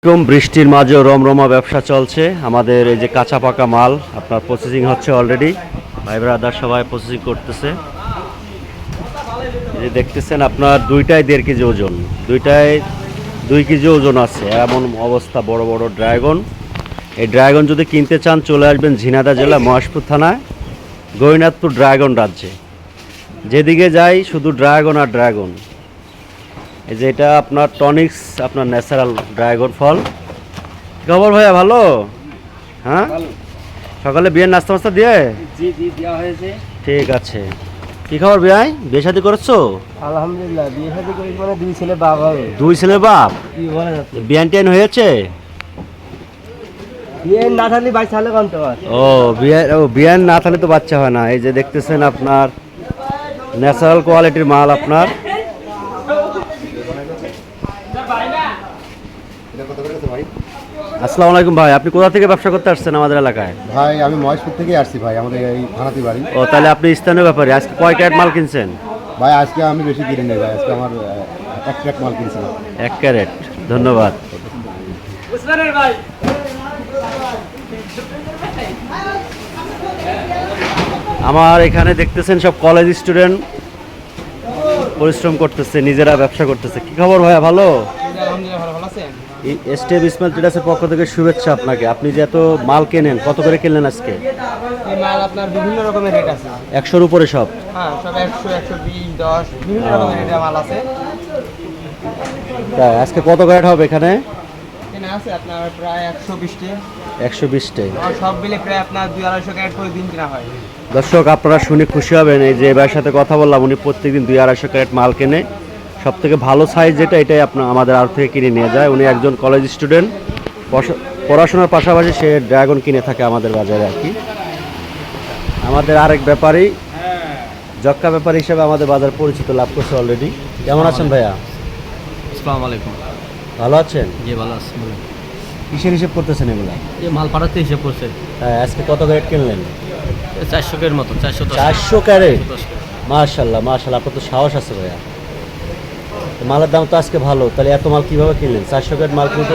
কম বৃষ্টির মাঝেও রমরমা ব্যবসা চলছে। আমাদের এই যে কাঁচা পাকা মাল আপনার প্রসেসিং হচ্ছে অলরেডি। ভাই ব্রাদার সবাই প্রসেসিং করতেছে। এই যে দেখতেছেন আপনার দুইটাই 1.5 কেজি ওজন, দুইটাই 2 কেজি ওজন আছে এমন অবস্থা। বড় বড় ড্রাগন। এই ড্রাগন যদি কিনতে চান চলে আসবেন ঝিনাইদহ জেলা মহেশপুর থানায় গৌরীনাথপুর ড্রাগন রাজ্যে। যেদিকে যাই শুধু ড্রাগন আর ড্রাগন। এই যে এটা আপনার টনিক্স, আপনার ন্যাচারাল ড্রাগন ফল। খবর ভাইয়া ভালো? হ্যাঁ, সকালে বিয়ের নাস্তা মাস্তা দিয়ে দেওয়া হয়েছে। ঠিক আছে। কি খবর বিয়াই, বিয়ে শাদী করেছো? আলহামদুলিল্লাহ, বিয়ে শাদী করি মানে 2 ছেলে বাপ হবে। 2 ছেলে বাপ? কি বলে যাচ্ছে? বিয়ান টিয়ান হয়েছে? বিয়ে না থাকলে ভাই ছেলে কানতে পারে। বিয়ান না থাকলে তো বাচ্চা হয় না। এই যে দেখতেছেন আপনার ন্যাচারাল কোয়ালিটির মাল আপনার। আসসালামু আলাইকুম ভাই, আপনি কোথা থেকে ব্যবসা করতে আসছেন আমাদের এলাকায়? ভাই আমি মহেশপুর থেকে আসছি ভাই, আমাদের এই থানাতি বাড়ি। ও তাহলে আপনি স্থানীয় ব্যাপারে আজকে কয় ক্যারেট মাল কিনছেন? ভাই আজকে আমি বেশি কিনি নাই ভাই, আজকে আমার 1 ট্রাক মাল কিনছিলাম। 1 ক্যারেট। ধন্যবাদ। আমার এখানে দেখতেছেন সব কলেজ স্টুডেন্ট পরিশ্রম করতেছে, নিজেরা ব্যবসা করতেছে। কি খবর ভাইয়া, ভালো? এসটিএফ ইসমাইল ট্রেডার্সের পক্ষ থেকে শুভেচ্ছা আপনাকে। আপনি যে এত মাল কেনেন, কত করে কিনলেন আজকে? এই মাল আপনার বিভিন্ন রকমের রেট আছে। 100-র উপরে সব? হ্যাঁ, সব 100, 120, 10 বিভিন্ন রকমের রেটের মাল আছে। তাই আজকে কত ক্যারেট হবে এখানে? এখানে আছে আপনার প্রায় 120টা। 120টে। আর সব মিলে প্রায় আপনার 200-250 ক্যারেট করে দিন কিনা হয়। দর্শক আপনারা শুনে খুশি হবেন, এই যে এবার সাথে কথা বললাম, উনি প্রত্যেকদিন 200-250 ক্যারেট মাল কেনে। সব থেকে ভালো সাইজ যেটা, এটাই আপনার আমাদের আর থেকে কিনে নিয়ে যায়। উনি একজন কলেজ স্টুডেন্ট, পড়াশোনার পাশাপাশি সে ড্রাগন কিনে থাকে আমাদের বাজারে আর কি। আমাদের আরেক ব্যাপারী, জক্কা ব্যাপারী হিসেবে আমাদের বাজার পরিচিত লাভ করছে অলরেডি। কেমন আছেন ভাইয়া? আসসালামু আলাইকুম। ভালো আছেন? জি ভালো আছি। বলুন। কিসের হিসেব করতেছেন এগুলা? এই মাল পাঠাতে হিসাব করছে আজকে কত ক্যারেট কিনলেন? 400 এর মতো। 410। 400 ক্যারেট? মাশাআল্লাহ মাশাআল্লাহ, আপনার তো সাহস আছে ভাইয়া। মালের দাম তো আজকে ভালো, তাহলে এত মাল কিভাবে কিনলেন? 400 ক্যারেট মাল কিনতে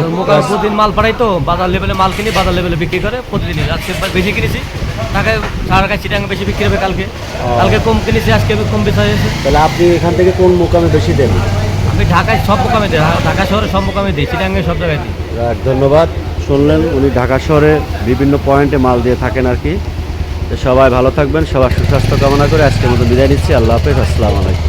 প্রতিদিন মাল পাঠাই তো, বাজার লেভেলে মাল কিনি, বাজার লেভেলে বিক্রি করে প্রতিদিনই। আজকে বেশি কিনেছি, ঢাকায় চিটাং বেশি বিক্রি হবে কালকে। কালকে কম কিনেছি, আজকে কম বেচা হয়েছে। তাহলে আপনি এখান থেকে কোন মোকামে বেশি দেন? আমি ঢাকায় সব মোকামে দিই, ঢাকা শহরে সব মোকামে দিই, চিটাঙ্গে সব জায়গায় দিই। ধন্যবাদ। শুনলেন উনি ঢাকা শহরে বিভিন্ন পয়েন্টে মাল দিয়ে থাকেন আর কি। তো সবাই ভালো থাকবেন, সবার সুস্বাস্থ্য কামনা করে আজকের মতো বিদায় নিচ্ছি। আল্লাহ হাফেজ, আসসালামু আলাইকুম।